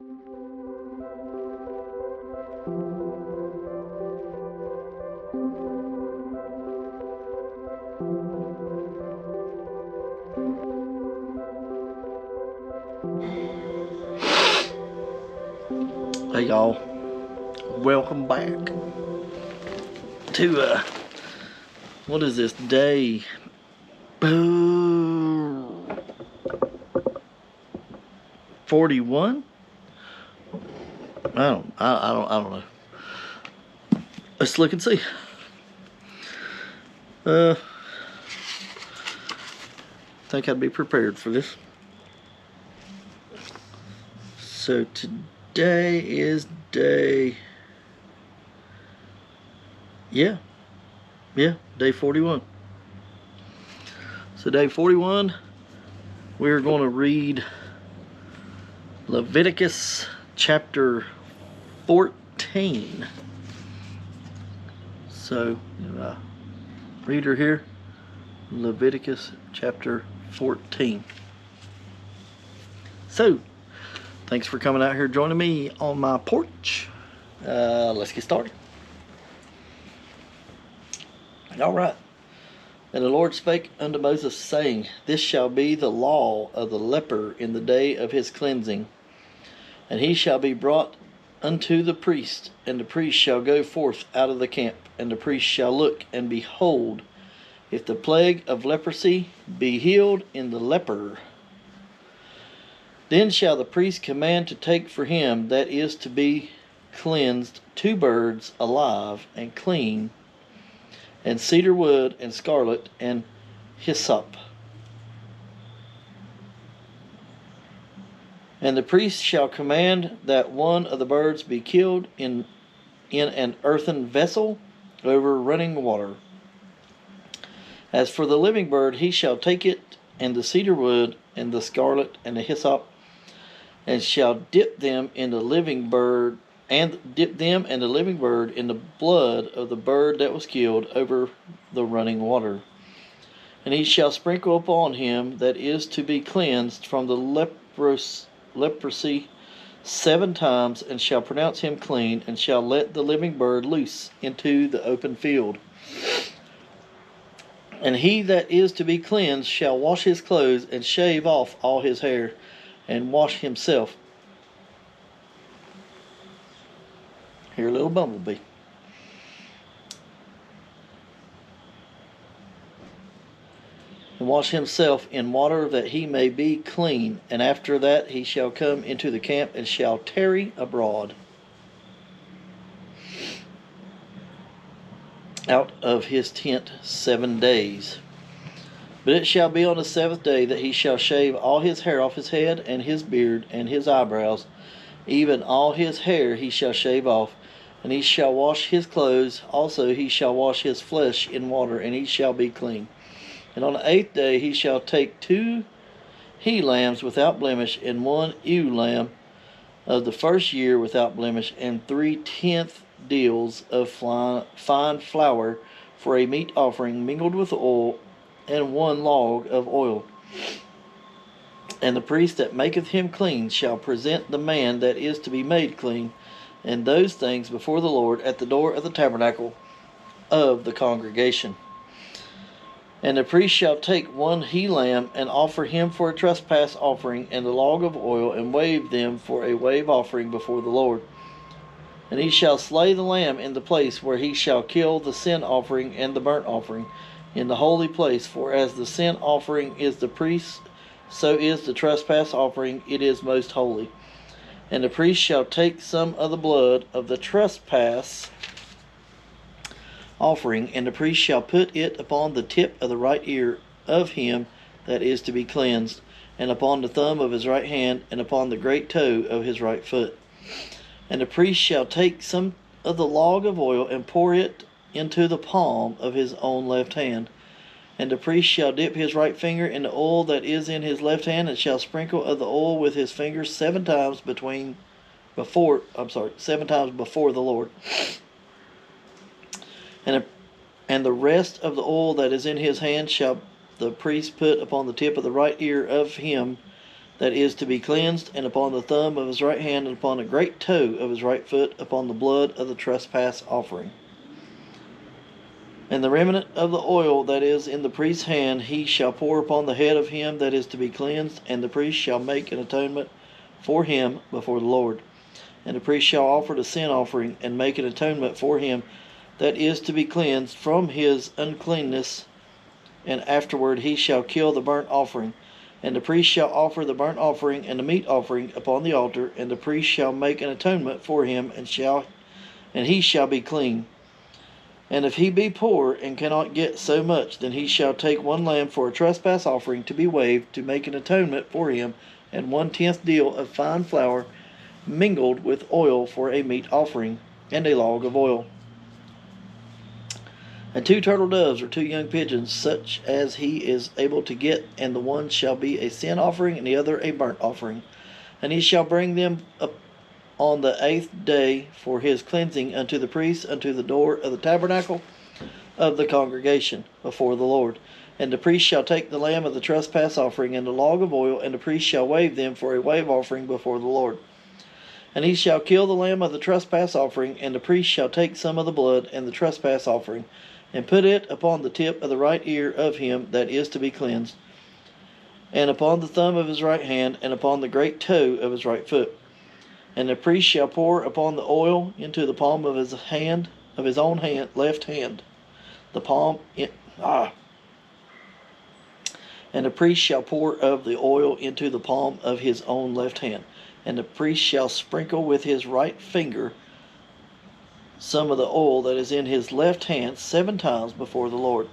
Hey y'all, welcome back to what is this, day 41? I don't know. Let's look and see. Think I'd be prepared for this. So today is day, day 41. So day 41, we're going to read Leviticus chapter 14. So, reader here, Leviticus chapter 14. So, thanks for coming out here joining me on my porch. Let's get started. All right. And the Lord spake unto Moses, saying, This shall be the law of the leper in the day of his cleansing. And he shall be brought unto the priest, and the priest shall go forth out of the camp, and the priest shall look, and behold, if the plague of leprosy be healed in the leper, then shall the priest command to take for him that is to be cleansed 2 birds alive and clean, and cedar wood, and scarlet, and hyssop. And the priest shall command that one of the birds be killed in an earthen vessel over running water. As for the living bird, he shall take it, and the cedar wood, and the scarlet, and the hyssop, and shall dip them in the living bird, and dip them and the living bird in the blood of the bird that was killed over the running water. And he shall sprinkle upon him that is to be cleansed from the leprosy 7 times, and shall pronounce him clean, and shall let the living bird loose into the open field. And he that is to be cleansed shall wash his clothes, and shave off all his hair, and wash himself. Here, little bumblebee. And wash himself in water that he may be clean. And after that he shall come into the camp, and shall tarry abroad out of his tent 7 days. But it shall be on the 7th day that he shall shave all his hair off his head, and his beard, and his eyebrows, even all his hair he shall shave off. And he shall wash his clothes, also he shall wash his flesh in water, and he shall be clean. And on the 8th day he shall take 2 he lambs without blemish, and 1 ewe lamb of the first year without blemish, and 3/10 deals of fine flour for a meat offering mingled with oil, and 1 log of oil. And the priest that maketh him clean shall present the man that is to be made clean, and those things before the Lord at the door of the tabernacle of the congregation. And the priest shall take 1 he lamb, and offer him for a trespass offering, and the log of oil, and wave them for a wave offering before the Lord. And he shall slay the lamb in the place where he shall kill the sin offering and the burnt offering, in the holy place. For as the sin offering is the priest, so is the trespass offering, it is most holy. And the priest shall take some of the blood of the trespass offering, and the priest shall put it upon the tip of the right ear of him that is to be cleansed, and upon the thumb of his right hand, and upon the great toe of his right foot. And the priest shall take some of the log of oil, and pour it into the palm of his own left hand. And the priest shall dip his right finger in the oil that is in his left hand, and shall sprinkle of the oil with his fingers 7 times before the Lord. And the rest of the oil that is in his hand shall the priest put upon the tip of the right ear of him that is to be cleansed, and upon the thumb of his right hand, and upon the great toe of his right foot, upon the blood of the trespass offering. And the remnant of the oil that is in the priest's hand he shall pour upon the head of him that is to be cleansed, and the priest shall make an atonement for him before the Lord. And the priest shall offer the sin offering, and make an atonement for him that is to be cleansed from his uncleanness, and afterward he shall kill the burnt offering. And the priest shall offer the burnt offering and the meat offering upon the altar, and the priest shall make an atonement for him, and he shall be clean. And if he be poor and cannot get so much, then he shall take one lamb for a trespass offering to be waved, to make an atonement for him, and 1/10 deal of fine flour mingled with oil for a meat offering, and a log of oil. And 2 turtle doves or 2 young pigeons, such as he is able to get, and the one shall be a sin offering, and the other a burnt offering. And he shall bring them up on the 8th day for his cleansing unto the priest, unto the door of the tabernacle of the congregation before the Lord. And the priest shall take the lamb of the trespass offering and the log of oil, and the priest shall wave them for a wave offering before the Lord. And he shall kill the lamb of the trespass offering, and the priest shall take some of the blood and the trespass offering, and put it upon the tip of the right ear of him that is to be cleansed, and upon the thumb of his right hand, and upon the great toe of his right foot. And the priest shall pour upon the oil into the palm of his hand, of his own hand, left hand. And the priest shall pour of the oil into the palm of his own left hand. And the priest shall sprinkle with his right finger some of the oil that is in his left hand 7 times before the Lord.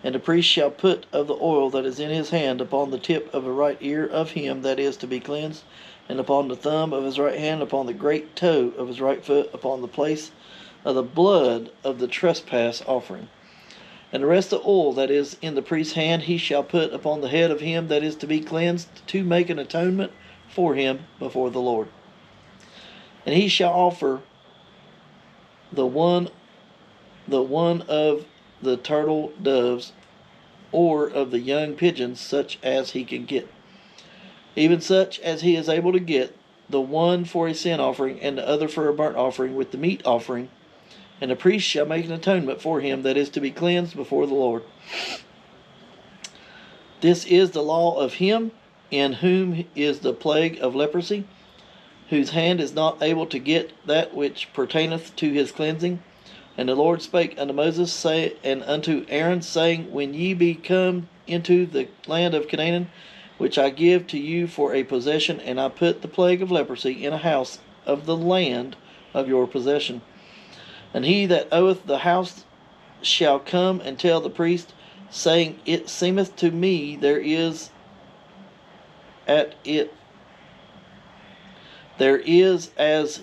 And the priest shall put of the oil that is in his hand upon the tip of the right ear of him that is to be cleansed, and upon the thumb of his right hand, upon the great toe of his right foot, upon the place of the blood of the trespass offering. And the rest of the oil that is in the priest's hand he shall put upon the head of him that is to be cleansed, to make an atonement for him before the Lord. And he shall offer the one of the turtle doves, or of the young pigeons, such as he can get, even such as he is able to get, the one for a sin offering, and the other for a burnt offering with the meat offering. And the priest shall make an atonement for him that is to be cleansed before the Lord. This is the law of him in whom is the plague of leprosy, whose hand is not able to get that which pertaineth to his cleansing. And the Lord spake unto Moses, and unto Aaron, saying, When ye be come into the land of Canaan, which I give to you for a possession, and I put the plague of leprosy in a house of the land of your possession. And he that oweth the house shall come and tell the priest, saying, It seemeth to me there is as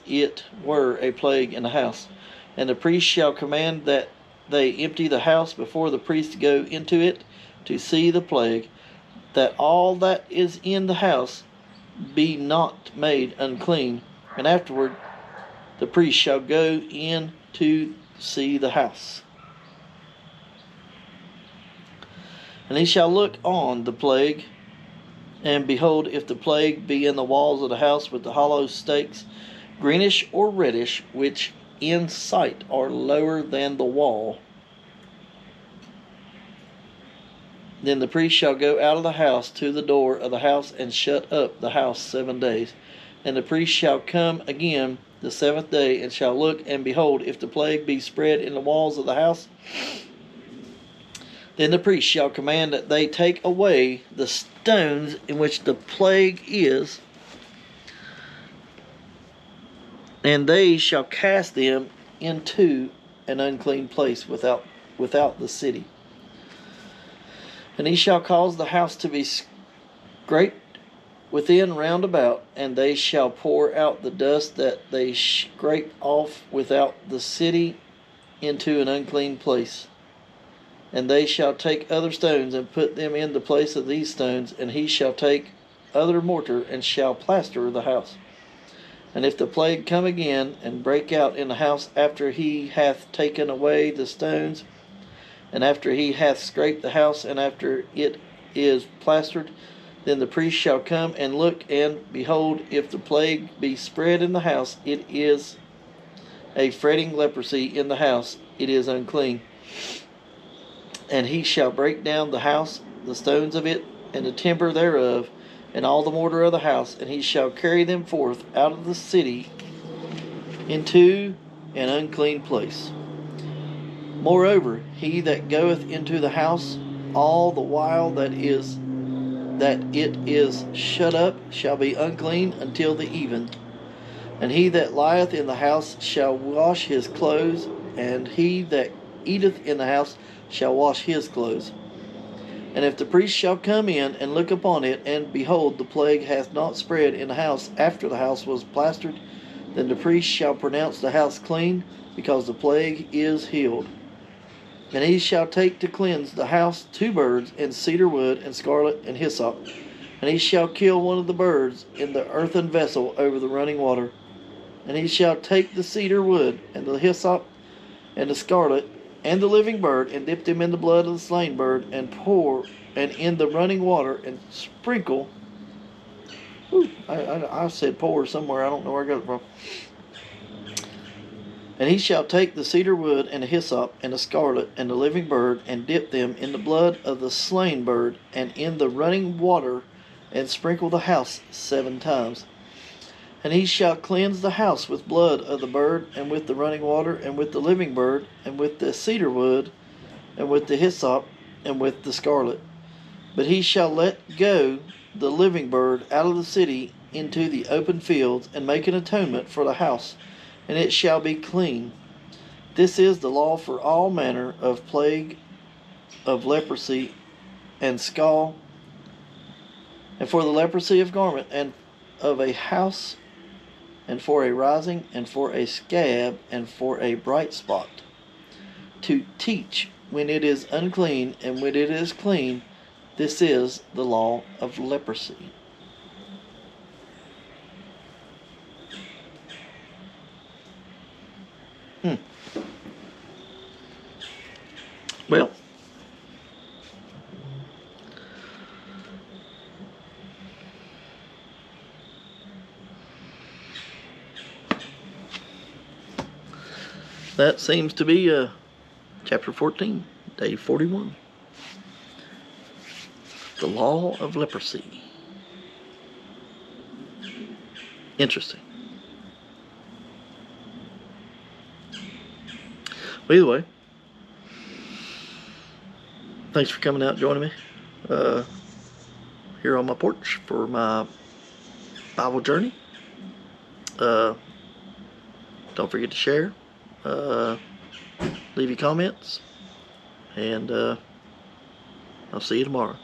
it were a plague in the house. And the priest shall command that they empty the house before the priest go into it to see the plague, that all that is in the house be not made unclean. And afterward the priest shall go in to see the house. And he shall look on the plague, and behold, if the plague be in the walls of the house with the hollow stakes, greenish or reddish, which in sight are lower than the wall, then the priest shall go out of the house to the door of the house, and shut up the house 7 days. And the priest shall come again the 7th day, and shall look, and behold, if the plague be spread in the walls of the house, then the priest shall command that they take away the stones in which the plague is, and they shall cast them into an unclean place without the city. And he shall cause the house to be scraped within round about, and they shall pour out the dust that they scrape off without the city into an unclean place. And they shall take other stones and put them in the place of these stones, and he shall take other mortar and shall plaster the house. And if the plague come again and break out in the house after he hath taken away the stones, and after he hath scraped the house, and after it is plastered, Then the priest shall come and look, and behold, if the plague be spread in the house, it is a fretting leprosy in the house, it is unclean. And he shall break down the house, the stones of it, and the timber thereof, and all the mortar of the house, and he shall carry them forth out of the city into an unclean place. Moreover, he that goeth into the house all the while that it is shut up shall be unclean until the even. And he that lieth in the house shall wash his clothes, and he that eateth in the house shall wash his clothes. And if the priest shall come in and look upon it, and behold, the plague hath not spread in the house after the house was plastered, then the priest shall pronounce the house clean, because the plague is healed. And he shall take to cleanse the house 2 birds, and cedar wood, and scarlet, and hyssop. And he shall kill one of the birds in the earthen vessel over the running water. And he shall take the cedar wood, and the hyssop, and the scarlet, and the living bird, and dip them in the blood of the slain bird, and pour, and in the running water, and sprinkle. I said pour somewhere. I don't know where I got it from. And he shall take the cedar wood, and the hyssop, and the scarlet, and the living bird, and dip them in the blood of the slain bird, and in the running water, and sprinkle the house 7 times. And he shall cleanse the house with blood of the bird, and with the running water, and with the living bird, and with the cedar wood, and with the hyssop, and with the scarlet. But he shall let go the living bird out of the city into the open fields, and make an atonement for the house, and it shall be clean. This is the law for all manner of plague of leprosy and scall, and for the leprosy of garment, and of a house, and for a rising, and for a scab, and for a bright spot, to teach when it is unclean, and when it is clean. This is the law of leprosy. Well, that seems to be chapter 14, day 41. The law of leprosy. Interesting. Well, either way, thanks for coming out and joining me here on my porch for my Bible journey. Don't forget to share, leave your comments, and I'll see you tomorrow.